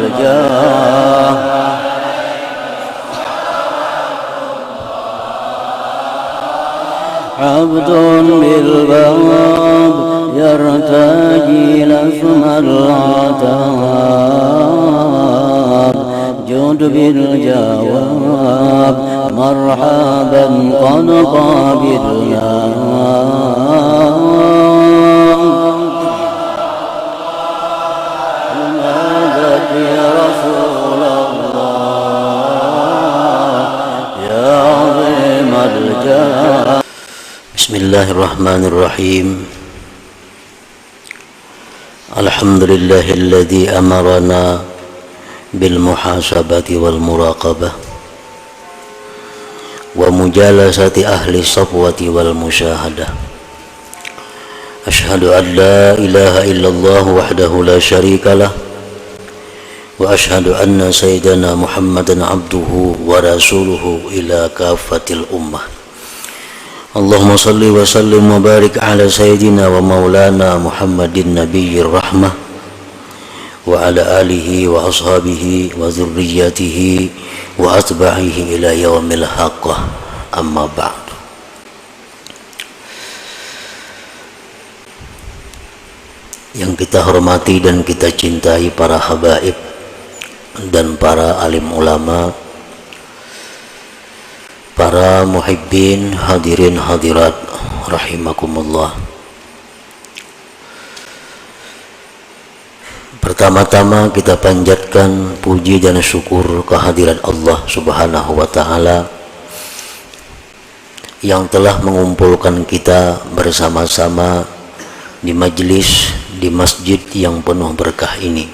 الجاه عبد بالباب يرتجي لسم العتاب جود بالجواب مرحبا قد قابلنا ماذا يا رسول الله يا عظيم الجاه. Bismillahirrahmanirrahim. Alhamdulillahilladzi amarana bil muhasabati wal muraqabah wa mujalasati ahli safwati wal musyahadah. Ashhadu an la ilaha illallah wahdahu la syarikalah wa ashhadu anna sayyidana Muhammadan abduhu wa rasuluhu ila kafatil ummah. Allahumma salli wa sallim wa barik ala sayyidina wa maulana Muhammadin nabiyyir rahmah wa ala alihi wa ashabihi wa zurriyatihi wa atba'ihi ila yaumil haqqah, amma ba'du. Yang kita hormati dan kita cintai para habaib dan para alim ulama, para muhibbin, hadirin hadirat rahimakumullah. Pertama-tama kita panjatkan puji dan syukur kehadirat Allah Subhanahu wa ta'ala yang telah mengumpulkan kita bersama-sama di majlis di masjid yang penuh berkah ini.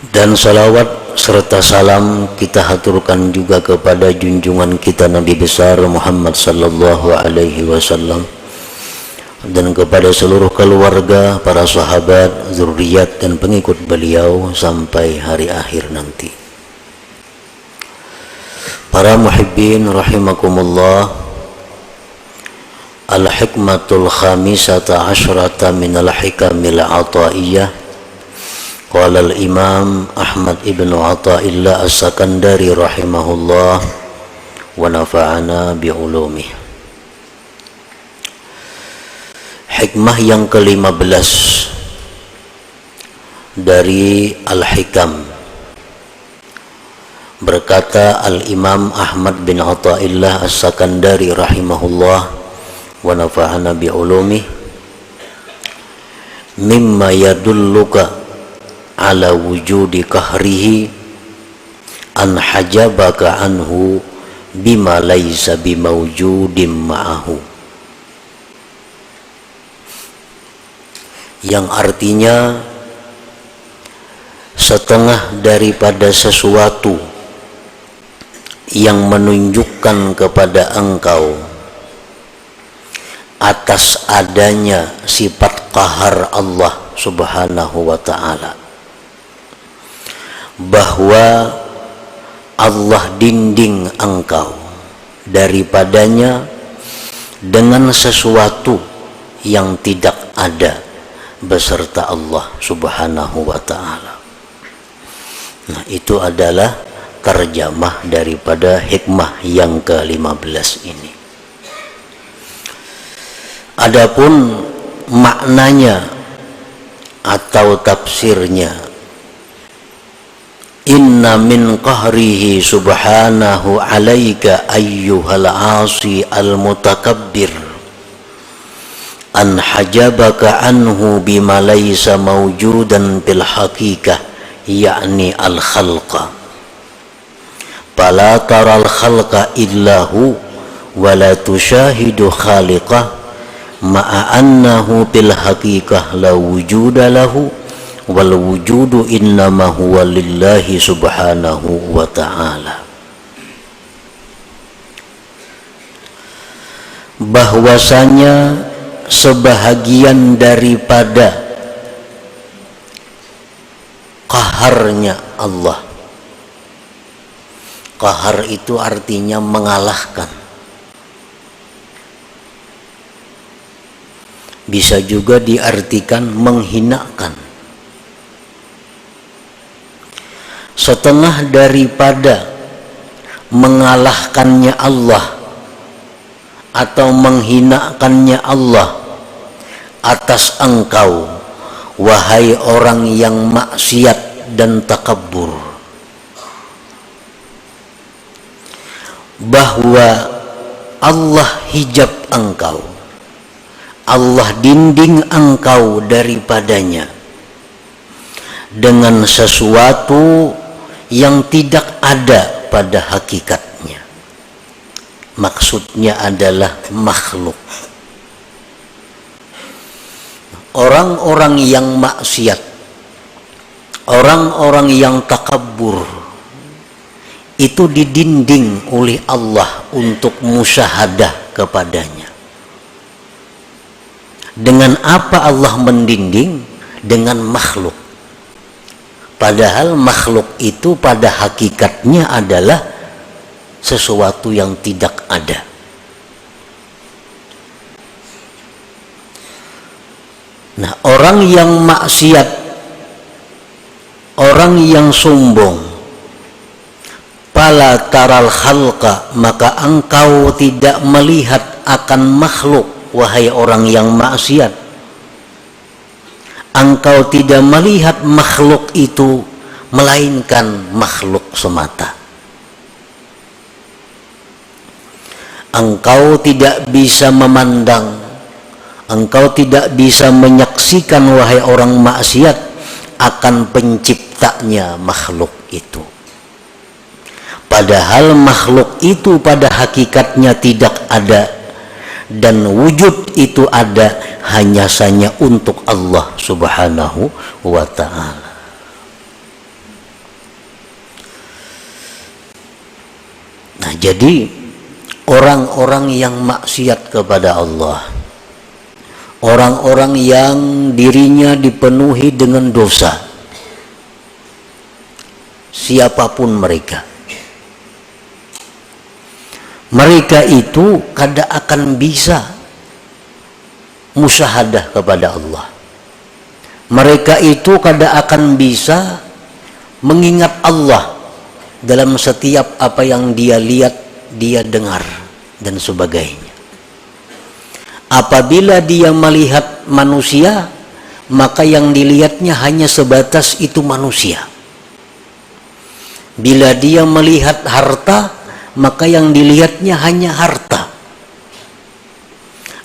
Dan salawat serta salam kita haturkan juga kepada junjungan kita Nabi besar Muhammad sallallahu alaihi wasallam dan kepada seluruh keluarga, para sahabat, zuriat dan pengikut beliau sampai hari akhir nanti. Para muhibbin rahimakumullah, al-hikmatul khamisata asyrata minal hikamil ataiyah. Qala al-Imam Ahmad ibn Athaillah as-Sakandari rahimahullah wa nafa'ana bi'ulumih. Hikmah yang ke-15 dari Al-Hikam. Berkata al-Imam Ahmad bin Athaillah as-Sakandari rahimahullah wa nafa'ana bi'ulumih, mimma yadulluka ala wujudi kahrihi an hajabaka anhu bima laysa bimawjudim ma'ahu. Yang artinya setengah daripada sesuatu yang menunjukkan kepada engkau atas adanya sifat qahar Allah Subhanahu wa ta'ala, bahwa Allah dinding engkau daripadanya dengan sesuatu yang tidak ada beserta Allah Subhanahu wa ta'ala. Nah, itu adalah terjemah daripada hikmah yang ke-15 ini. Adapun maknanya atau tafsirnya, inna min qahrihi subhanahu alaika ayyuhal asi al-mutakabbir an hajabaka anhu bima laysa mawjudan bil haqiqah, yakni al-khalqa, fala taral khalqa illahu wa la tushahidu khaliqah ma'a annahu bil haqiqah la wujuda lahu wal wujudu innama huwa lillahi subhanahu wa ta'ala. Bahwasanya sebahagian daripada qaharnya Allah, qahar itu artinya mengalahkan, bisa juga diartikan menghinakan. Setengah daripada mengalahkannya Allah atau menghinakannya Allah atas engkau, wahai orang yang maksiat dan takabur, bahwa Allah hijab engkau, Allah dinding engkau daripadanya dengan sesuatu yang tidak ada pada hakikatnya. Maksudnya adalah makhluk. Orang-orang yang maksiat, orang-orang yang takabur, itu didinding oleh Allah untuk musyahadah kepadanya. Dengan apa Allah mendinding? Dengan makhluk. Padahal makhluk itu pada hakikatnya adalah sesuatu yang tidak ada. Nah, orang yang maksiat, orang yang sombong, pala taral khalqa, maka engkau tidak melihat akan makhluk, wahai orang yang maksiat. Engkau tidak melihat makhluk itu, melainkan makhluk semata. Engkau tidak bisa memandang, engkau tidak bisa menyaksikan, wahai orang maksiat, akan penciptanya makhluk itu. Padahal makhluk itu pada hakikatnya tidak ada, dan wujud itu ada hanya saja untuk Allah Subhanahu wa ta'ala. Nah, jadi orang-orang yang maksiat kepada Allah, orang-orang yang dirinya dipenuhi dengan dosa, siapapun mereka, mereka itu kada akan bisa musyahadah kepada Allah. Mereka itu kada akan bisa mengingat Allah dalam setiap apa yang dia lihat, dia dengar, dan sebagainya. Apabila dia melihat manusia, maka yang dilihatnya hanya sebatas itu manusia. Bila dia melihat harta, maka yang dilihatnya hanya harta.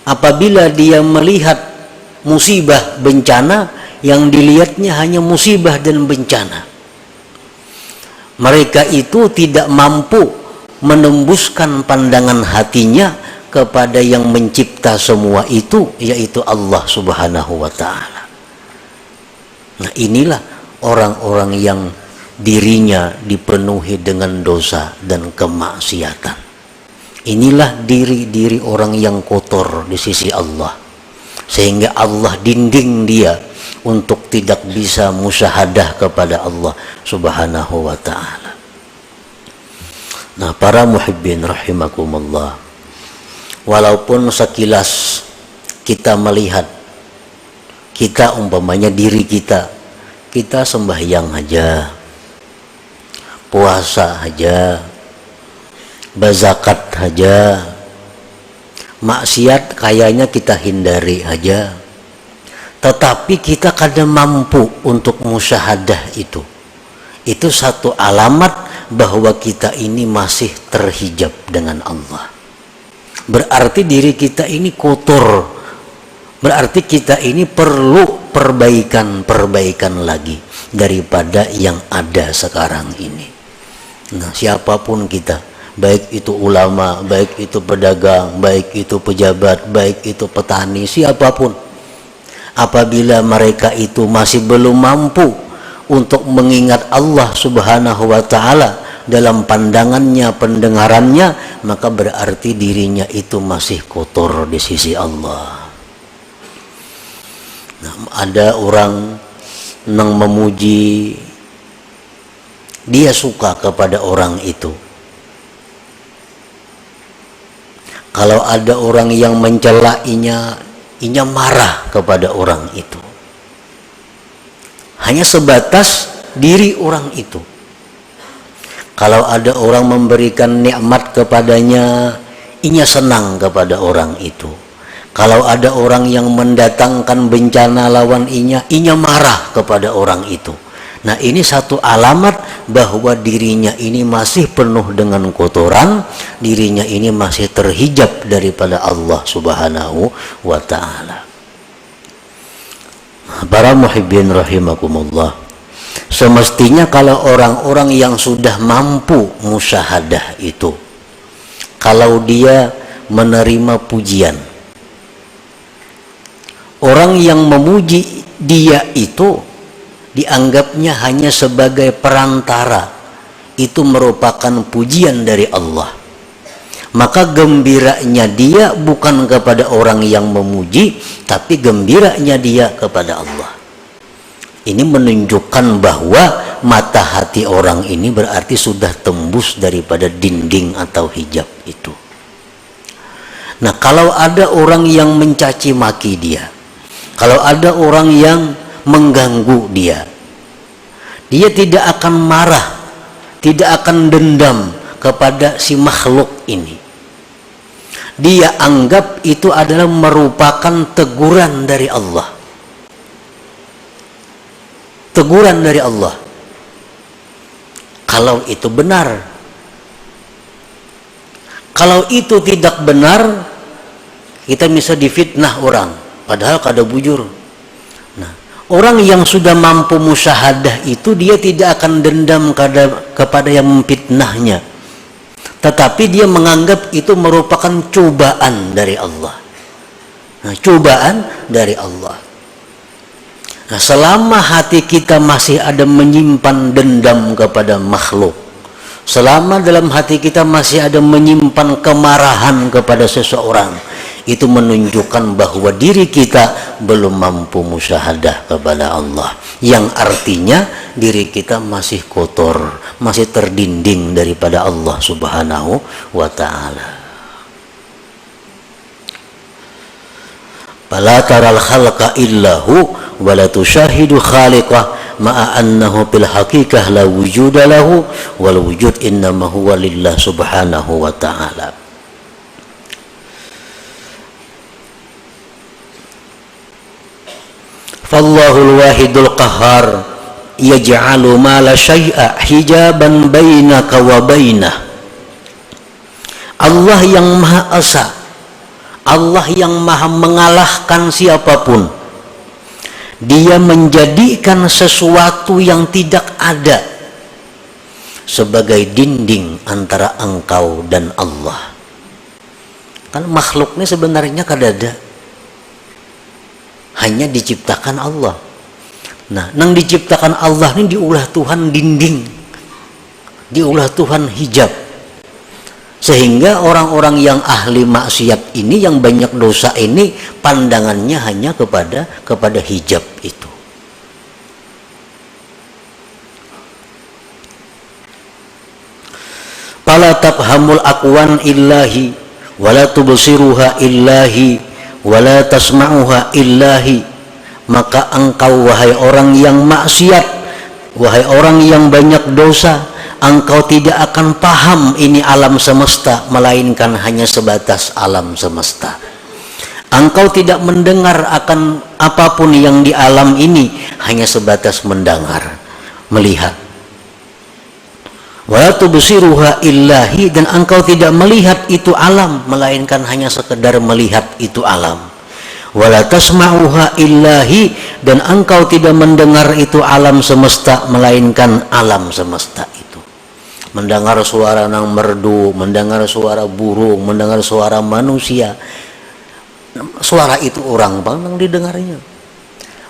Apabila dia melihat musibah, bencana, yang dilihatnya hanya musibah dan bencana. Mereka itu tidak mampu menembuskan pandangan hatinya kepada yang mencipta semua itu, yaitu Allah Subhanahu wa ta'ala. Nah, inilah orang-orang yang dirinya dipenuhi dengan dosa dan kemaksiatan. Inilah diri-diri orang yang kotor di sisi Allah, sehingga Allah dinding dia untuk tidak bisa musyahadah kepada Allah Subhanahu wa ta'ala. Nah, para muhibbin rahimakumullah, walaupun sekilas kita melihat, kita umpamanya diri kita sembahyang aja, puasa aja, berzakat aja, maksiat kayaknya kita hindari aja, tetapi kita kadang mampu untuk musyahadah itu. Itu satu alamat bahwa kita ini masih terhijab dengan Allah. Berarti diri kita ini kotor, berarti kita ini perlu perbaikan lagi daripada yang ada sekarang ini. Nah, siapapun kita, baik itu ulama, baik itu pedagang, baik itu pejabat, baik itu petani, siapapun, apabila mereka itu masih belum mampu untuk mengingat Allah Subhanahu wa ta'ala dalam pandangannya, pendengarannya, maka berarti dirinya itu masih kotor di sisi Allah. Nah, ada orang yang memuji, dia suka kepada orang itu. Kalau ada orang yang mencelainya, inya marah kepada orang itu. Hanya sebatas diri orang itu. Kalau ada orang memberikan nikmat kepadanya, inya senang kepada orang itu. Kalau ada orang yang mendatangkan bencana lawan inya marah kepada orang itu. Nah, ini satu alamat bahwa dirinya ini masih penuh dengan kotoran, dirinya ini masih terhijab daripada Allah Subhanahu wa ta'ala. Para muhibbin rahimakumullah, semestinya kalau orang-orang yang sudah mampu musyahadah itu, kalau dia menerima pujian, orang yang memuji dia itu dianggapnya hanya sebagai perantara, itu merupakan pujian dari Allah. Maka gembiranya dia bukan kepada orang yang memuji, tapi gembiranya dia kepada Allah. Ini menunjukkan bahwa mata hati orang ini berarti sudah tembus daripada dinding atau hijab itu. Nah, kalau ada orang yang mencaci maki dia, kalau ada orang yang mengganggu dia tidak akan marah, tidak akan dendam kepada si makhluk ini. Dia anggap itu adalah merupakan teguran dari Allah. Teguran dari Allah. Kalau itu benar. Kalau itu tidak benar, kita bisa difitnah orang, padahal kada bujur. Nah, orang yang sudah mampu musyahadah itu dia tidak akan dendam kepada yang memfitnahnya, tetapi dia menganggap itu merupakan cobaan dari Allah. Nah, cobaan dari Allah. Nah, selama hati kita masih ada menyimpan dendam kepada makhluk, selama dalam hati kita masih ada menyimpan kemarahan kepada seseorang, itu menunjukkan bahwa diri kita belum mampu musyahadah kepada Allah, yang artinya diri kita masih kotor, masih terdinding daripada Allah Subhanahu wa ta'ala. Fala taral khalqa illahu wa la tushahidu khaliqah ma'a annahu bil haqiqah la wujuda lahu wal wujud innama huwa lillah subhanahu wa ta'ala. Fallahul wahidul qahhar yaj'alu ma la syai'a hijaban bainaka wa bainah. Allah yang Maha Esa, Allah yang Maha mengalahkan siapapun. Dia menjadikan sesuatu yang tidak ada sebagai dinding antara engkau dan Allah. Kan makhluknya sebenarnya kada ada, hanya diciptakan Allah. Nah, nang diciptakan Allah ini diulah Tuhan dinding, diulah Tuhan hijab, sehingga orang-orang yang ahli maksiat ini, yang banyak dosa ini, pandangannya hanya kepada hijab itu. Fala tafhamul aqwan illahi wala tubsiruha illahi wala tasma'uha illahi. Maka engkau, wahai orang yang maksiat, wahai orang yang banyak dosa, engkau tidak akan paham ini alam semesta, melainkan hanya sebatas alam semesta. Engkau tidak mendengar akan apapun yang di alam ini, hanya sebatas mendengar, melihat. Wa tubsiruha illahi, dan engkau tidak melihat itu alam, melainkan hanya sekedar melihat itu alam. Wala tasma'uha illahi, dan engkau tidak mendengar itu alam semesta, melainkan alam semesta itu. Mendengar suara nang merdu, mendengar suara burung, mendengar suara manusia, suara itu orang bang nang didengarnya.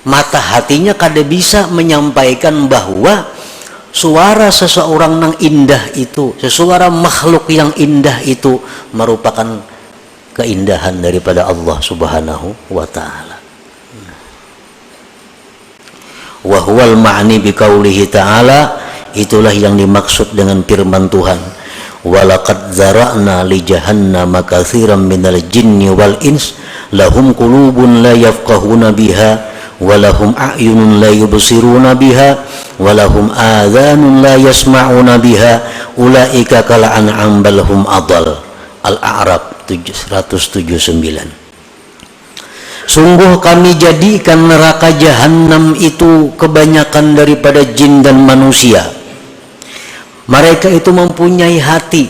Mata hatinya kada bisa menyampaikan bahwa suara seseorang nang indah itu, sesuara makhluk yang indah itu merupakan keindahan daripada Allah Subhanahu wa ta'ala. Wa huwal ma'ni biqaulihi ta'ala, itulah yang dimaksud dengan firman Tuhan, walaqad zara'na li jahannama katsiran minal jinni wal ins lahum qulubun la yafqahuna biha walahum a'yunun la yubsiruna biha walahum adhanun la yasma'una biha ulaika kal an'am bal hum adall. Al-A'raf 179. Sungguh kami jadikan neraka jahanam itu kebanyakan daripada jin dan manusia. Mereka itu mempunyai hati,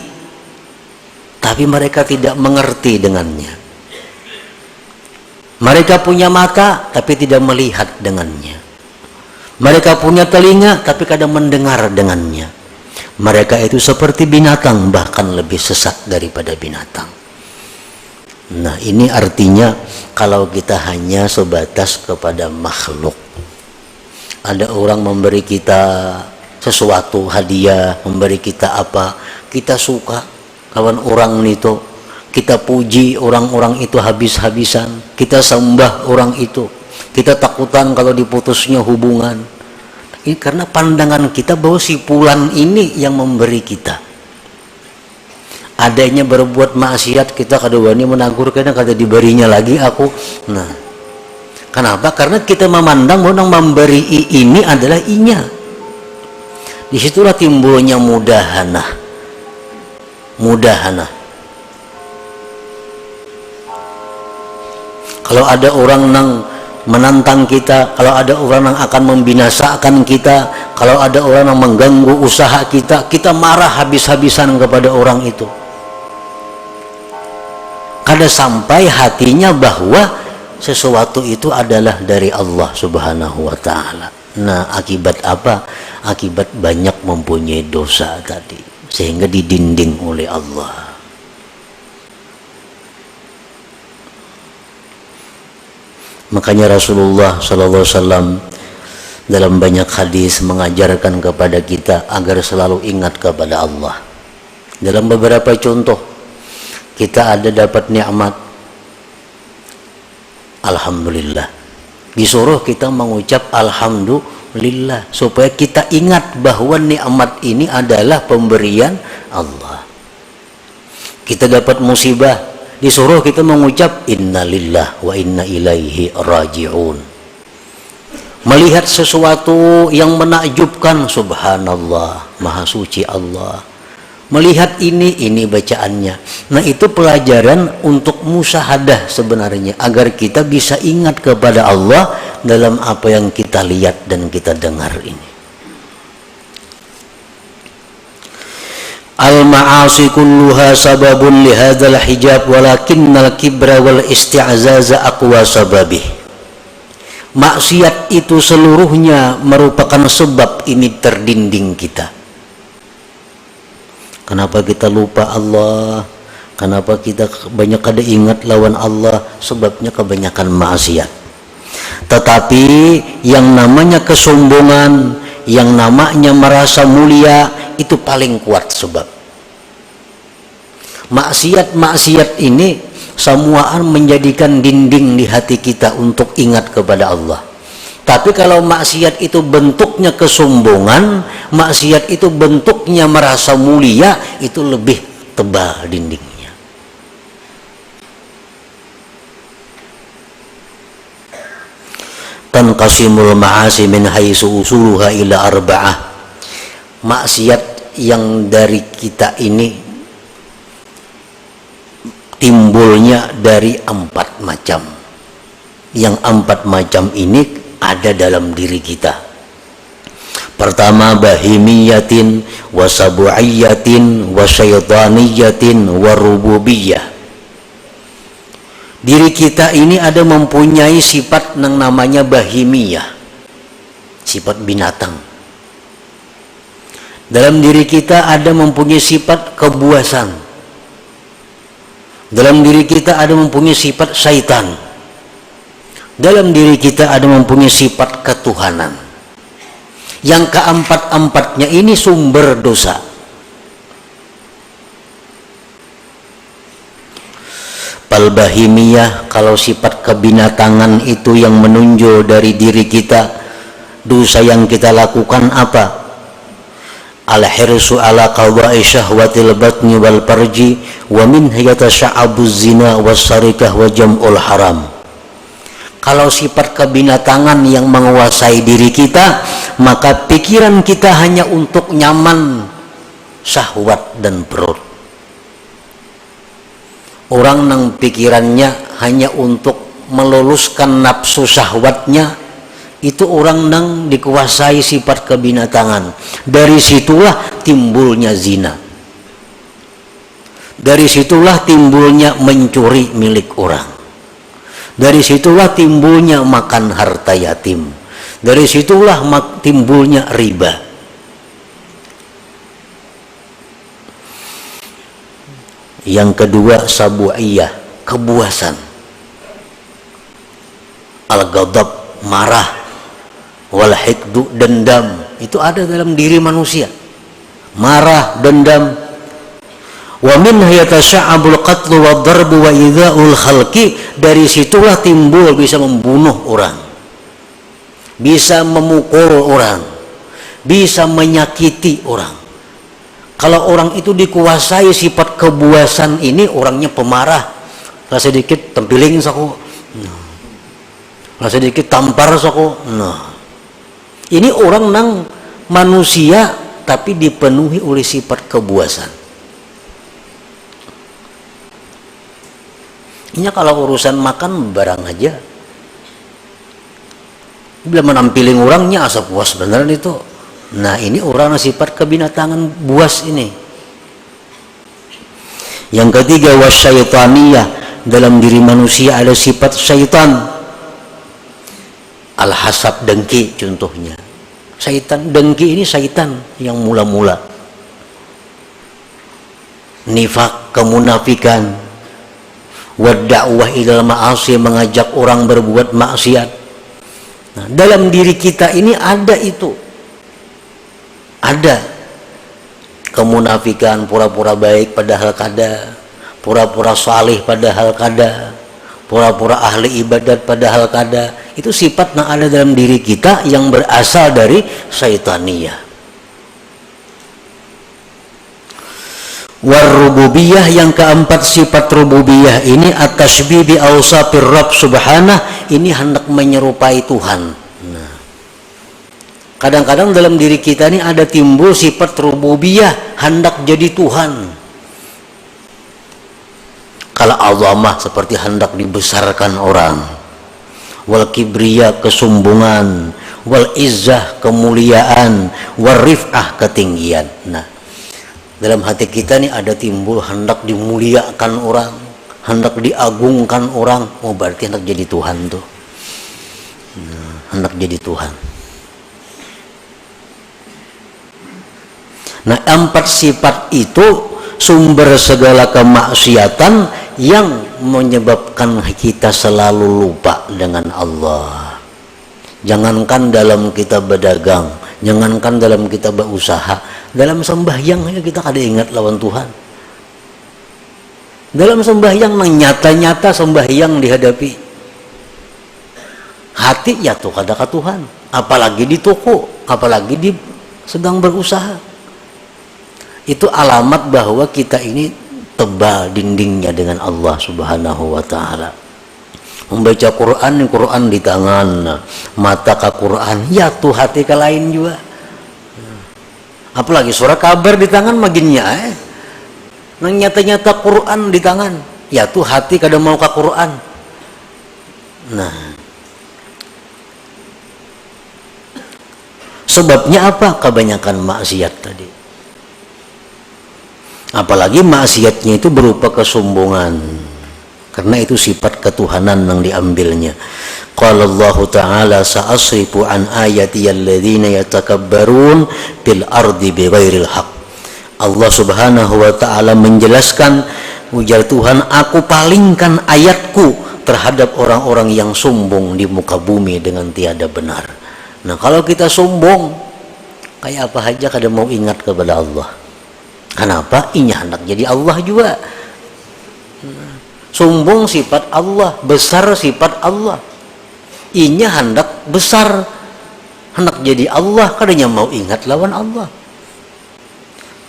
tapi mereka tidak mengerti dengannya. Mereka punya mata, tapi tidak melihat dengannya. Mereka punya telinga, tapi kadang mendengar dengannya. Mereka itu seperti binatang, bahkan lebih sesat daripada binatang. Nah, ini artinya kalau kita hanya sebatas kepada makhluk. Ada orang memberi kita sesuatu, hadiah, memberi kita apa, kita suka kawan orang itu, kita puji orang-orang itu habis-habisan, kita sembah orang itu, kita takutan kalau diputusnya hubungan. Ini karena pandangan kita bahwa si fulan ini yang memberi kita. Adanya berbuat maksiat kita kadang-kadang menegur, kadang kata diberinya lagi aku. Nah, kenapa? Karena kita memandang bahwa yang memberi ini adalah inya. Disitulah timbulnya mudahana. Kalau ada orang yang menantang kita, kalau ada orang yang akan membinasakan kita, kalau ada orang yang mengganggu usaha kita, kita marah habis-habisan kepada orang itu. Kada sampai hatinya bahwa sesuatu itu adalah dari Allah Subhanahu wa ta'ala. Nah, akibat apa? Akibat banyak mempunyai dosa tadi, sehingga didinding oleh Allah. Makanya Rasulullah SAW dalam banyak hadis mengajarkan kepada kita agar selalu ingat kepada Allah. Dalam beberapa contoh, kita ada dapat nikmat, alhamdulillah. Disuruh kita mengucap alhamdulillah supaya kita ingat bahwa nikmat ini adalah pemberian Allah. Kita dapat musibah, disuruh kita mengucap innalillah wa inna ilaihi raji'un. Melihat sesuatu yang menakjubkan, subhanallah, maha suci Allah. Melihat ini bacaannya. Nah, itu pelajaran untuk musyahadah sebenarnya, agar kita bisa ingat kepada Allah dalam apa yang kita lihat dan kita dengar ini. Al-ma'asi kulluha sababun lihadzal hijab walakinnal kibra wal isti'zaza aqwa sababih. Maksiat itu seluruhnya merupakan sebab ini terdinding kita. Kenapa kita lupa Allah? Kenapa kita banyak kada ingat lawan Allah? Sebabnya kebanyakan maksiat. Tetapi yang namanya kesombongan, yang namanya merasa mulia, itu paling kuat sebab. Maksiat ini semuaan menjadikan dinding di hati kita untuk ingat kepada Allah. Tapi kalau maksiat itu bentuknya kesombongan, maksiat itu bentuknya merasa mulia, itu lebih tebal dindingnya. Tanqasimul ma'asi min haitsu usuluha ila arba'ah. Maksiat yang dari kita ini timbulnya dari 4 macam. Yang 4 macam ini ada dalam diri kita. Pertama, bahimiyatin wa sabu'iyatin wa syaitaniyatin wa rububiyah. Diri kita ini ada mempunyai sifat yang namanya bahimiyah, sifat binatang. Dalam diri kita ada mempunyai sifat kebuasan. Dalam diri kita ada mempunyai sifat syaitan. Dalam diri kita ada mempunyai sifat ketuhanan. Yang keempat-empatnya ini sumber dosa. Palbahimiyah, kalau sifat kebinatangan itu yang menunjuk dari diri kita, dosa yang kita lakukan apa? al-hirsu ala qada'i syahwatil batni wal farji wa min yatasa'abu zina was-sarikah wa jam'ul haram. Kalau sifat kebinatangan yang menguasai diri kita, maka pikiran kita hanya untuk nyaman syahwat dan perut. Orang nang pikirannya hanya untuk meluluskan nafsu syahwatnya, itu orang nang dikuasai sifat kebinatangan. Dari situlah timbulnya zina. Dari situlah timbulnya mencuri milik orang. Dari situlah timbulnya makan harta yatim. Dari situlah timbulnya riba. Yang kedua sabu'iyah, kebuasan. Al-ghadab, marah. Wal hikdu, dendam. Itu ada dalam diri manusia. Marah, dendam. Wa min yatasa'abul qatlu wa darbu wa idza'ul khalqi. Dari situlah timbul bisa membunuh orang, bisa memukul orang, bisa menyakiti orang. Kalau orang itu dikuasai sifat kebuasan ini, orangnya pemarah. Lah sedikit tempiling saku, lah sedikit tampar saku. Nah, ini orang nang manusia tapi dipenuhi oleh sifat kebuasan. Ini kalau urusan makan barang aja, bila menampiling orangnya asa puas beneran itu. Nah, ini orang sifat kebinatangan buas ini. Yang ketiga wasyaitaniyah, dalam diri manusia ada sifat syaitan. Al-hasad, dengki contohnya. Syaitan dengki ini syaitan yang mula-mula. Nifak, kemunafikan. Wadda'wah ilal ma'asi, mengajak orang berbuat maksiat. Nah, dalam diri kita ini ada itu. Ada kemunafikan, pura-pura baik padahal kada, pura-pura salih padahal kada, pura-pura ahli ibadat padahal kada. Itu sifat yang ada dalam diri kita yang berasal dari syaitaniyah. Warububiyah, yang keempat sifat rububiyah ini at-tashbih bi awsafir Rabb subhanah, ini hendak menyerupai Tuhan. Nah, kadang-kadang dalam diri kita ini ada timbul sifat rububiyah, hendak jadi Tuhan. Kalau azamah seperti hendak dibesarkan orang, wal kibriya, kesombongan, wal izzah, kemuliaan, wal rif'ah, ketinggian. Nah, dalam hati kita nih ada timbul hendak dimuliakan orang, hendak diagungkan orang. Oh, berarti hendak jadi Tuhan tuh. Nah, hendak jadi Tuhan. Nah, empat sifat itu sumber segala kemaksiatan yang menyebabkan kita selalu lupa dengan Allah. Jangankan dalam kita berdagang, jangankan dalam kita berusaha, dalam sembahyang aja kita kada ingat lawan Tuhan. Dalam sembahyang nyata-nyata sembahyang dihadapi, hati ya tuh kada ke Tuhan, apalagi di toko, apalagi di sedang berusaha. Itu alamat bahwa kita ini tebal dindingnya dengan Allah Subhanahu wa ta'ala. Membaca Quran, Quran di tangan, mata ke Quran, ya tuh hati ke lain juga. Apalagi surah kabar di tangan maginnya nang nyata-nyata Quran di tangan, ya tuh hati kada mau ke Quran. Nah, sebabnya apa? Kebanyakan maksiat tadi. Apalagi maksiatnya itu berupa kesombongan. Karena itu sifat ketuhanan yang diambilnya. Qala Allah Ta'ala sa'asrifu an ayati alladhina yatakabbarun fil ardi bighairil haq. Allah Subhanahu wa Ta'ala menjelaskan, ujar Tuhan, aku palingkan ayatku terhadap orang-orang yang sombong di muka bumi dengan tiada benar. Nah, kalau kita sombong, kayak apa aja kada mau ingat kepada Allah. Kenapa? Inya hendak jadi Allah juga. Sombong sifat Allah, besar sifat Allah. Inya hendak besar, hendak jadi Allah, kadanya mau ingat lawan Allah.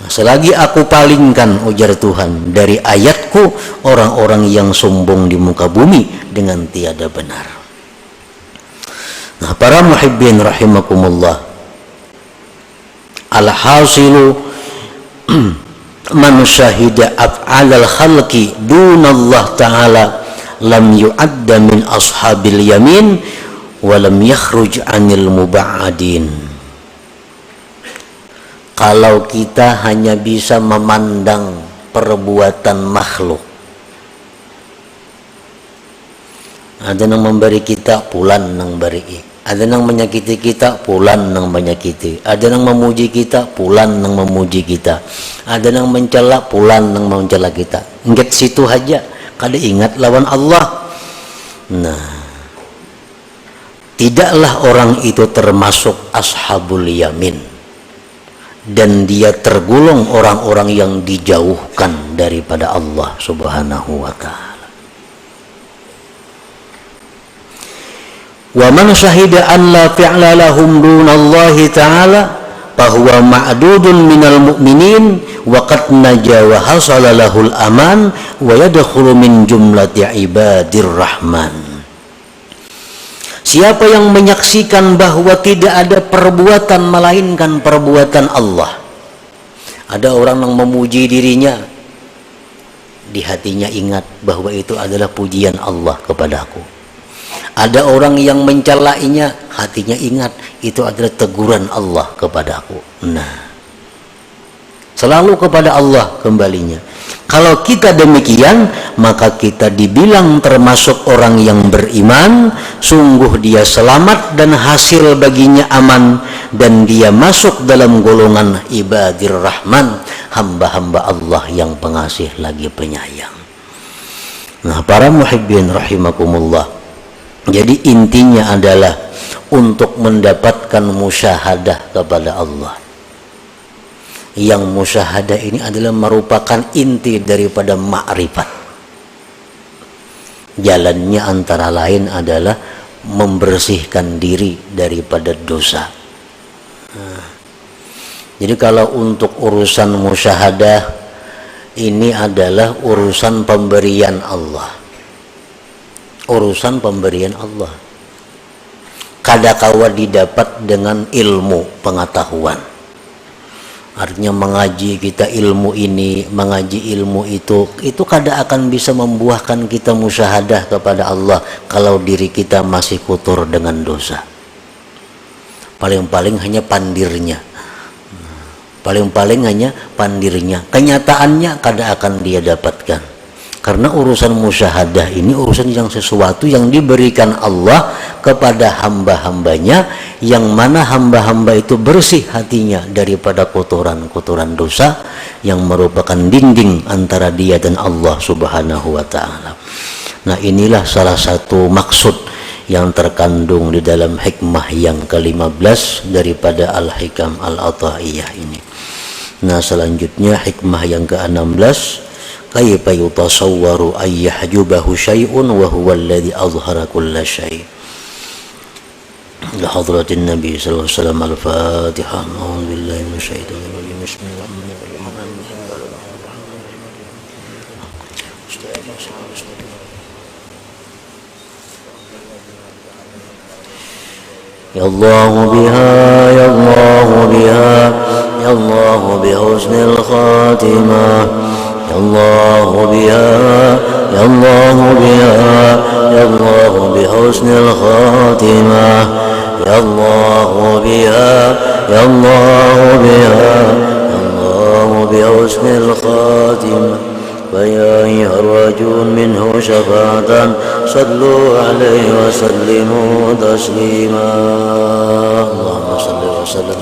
Selagi aku palingkan, ujar Tuhan, dari ayatku orang-orang yang sombong di muka bumi dengan tiada benar. Nah, para muhibbin rahimakumullah, alhasilu man syahida af'alal khalqi dunallah ta'ala lam yu'adda min ashabil yamin wa lam yakhruj anil muba'adin. Kalau kita hanya bisa memandang perbuatan makhluk, ada yang memberi kita, pulan nang beri, ada yang menyakiti kita, pulan nang menyakiti, ada yang memuji kita, pulan nang memuji kita, ada yang mencela, pulan nang mencela kita. Ingat situ aja, kada ingat lawan Allah. Nah, tidaklah orang itu termasuk ashabul yamin, dan dia tergolong orang-orang yang dijauhkan daripada Allah subhanahu wa ta'ala. Wa man syahida an la fi'la lahum dunallahi ta'ala fahuwa ma'dudun minal mu'minin wa qad naja wa hasala lahul aman wa yadkhulu min jumlati ibadir rahman. Siapa yang menyaksikan bahwa tidak ada perbuatan melainkan perbuatan Allah. Ada orang yang memuji dirinya, di hatinya ingat bahwa itu adalah pujian Allah kepadaku. Ada orang yang mencelainya, hatinya ingat itu adalah teguran Allah kepadaku. Nah, selalu kepada Allah kembalinya. Kalau kita demikian, maka kita dibilang termasuk orang yang beriman, sungguh dia selamat dan hasil baginya aman, dan dia masuk dalam golongan ibadir rahman, hamba-hamba Allah yang pengasih lagi penyayang. Nah, para muhibbin rahimakumullah, jadi intinya adalah untuk mendapatkan musyahadah kepada Allah. Yang musyahadah ini adalah merupakan inti daripada ma'rifat. Jalannya antara lain adalah membersihkan diri daripada dosa. Nah, jadi kalau untuk urusan musyahadah ini adalah urusan pemberian Allah. Urusan pemberian Allah. Kadakawa didapat dengan ilmu pengetahuan. Artinya mengaji kita ilmu ini, mengaji ilmu itu kada akan bisa membuahkan kita musyahadah kepada Allah kalau diri kita masih kotor dengan dosa. Paling-paling hanya pandirnya. Paling-paling hanya pandirnya. Kenyataannya kada akan dia dapatkan. Karena urusan musyahadah ini urusan yang sesuatu yang diberikan Allah kepada hamba-hambanya, yang mana hamba-hamba itu bersih hatinya daripada kotoran-kotoran dosa yang merupakan dinding antara dia dan Allah subhanahu wa ta'ala. Nah, inilah salah satu maksud yang terkandung di dalam hikmah yang ke-15 daripada Al-Hikam Al-Ata'iyah ini. Nah, selanjutnya hikmah yang ke-16, kaifa yutasawwaru ay yahjubahu syai'un wa huwa alladhi azhara kulla syai'. La hadratin Nabi sallallahu alaihi wasallam. Al-Fatihah. A'udzu billahi minasyaitonir rajim. Bismillahirrahmanirrahim. Ya Allah biha, ya Allah biha, ya Allah bihusnil khatimah. Ya Allah biha, ya Allah biha, ya Allah bihusnil khatimah. Ya Allah biha, ya Allah biha, ya Allah bihusnil khatimah. فيا أيها الرجل منه شفاعة صلوا عليه وسلموا تسليما. اللهم صل وسلم